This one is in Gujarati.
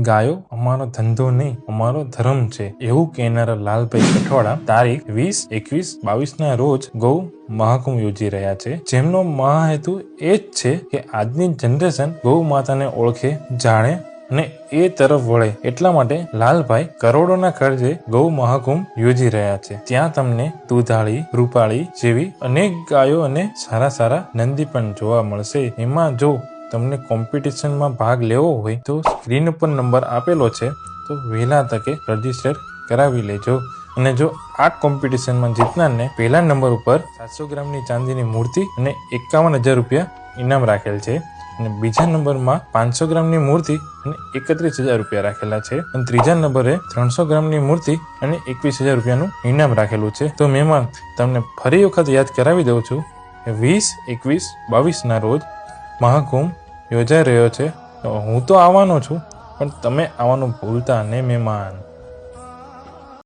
ગાયો અમારો ધંધો નહીં, અમારો ધર્મ છે એવું કહેનારા લાલભાઈ કઠવાડા તારીખ 20, 21, 22 ના રોજ ગૌ મહાકુંભ યોજી રહ્યા છે, જેમનો મહાહેતુ એ જ છે કે આજની જનરેશન ગૌ માતાને ઓળખે, જાણે અને એ તરફ વળે. એટલા માટે લાલભાઈ કરોડોના ખર્ચે ગૌ મહાકુંભ યોજી રહ્યા છે. ત્યાં તમને દુધાળી, રૂપાળી જેવી અનેક ગાયો અને સારા સારા નંદી પણ જોવા મળશે. એમાં જો તમને કોમ્પિટિશનમાં ભાગ લેવો હોય તો સ્ક્રીન ઉપર નંબર આપેલો છે, તો વહેલા તકે રજીસ્ટર કરાવી લેજો. અને જો આ કોમ્પિટિશનમાં જીતનારને પહેલા નંબર ઉપર 700 ગ્રામની ચાંદીની મૂર્તિ અને 51,000 રૂપિયા ઇનામ રાખેલ છે, અને બીજા નંબરમાં 500 ગ્રામની મૂર્તિ અને 31,000 રૂપિયા રાખેલા છે, અને ત્રીજા નંબરે 300 ગ્રામની મૂર્તિ અને 21,000 રૂપિયાનું ઇનામ રાખેલું છે. તો મહેમાન તમને ફરી વખત યાદ કરાવી દઉં છું કે 20, 21, 22 ના રોજ મહાકુંભ યોજાઈ રહ્યો છે. હું તો આવવાનો છું, પણ તમે આવવાનું ભૂલતા નહીં મહેમાન.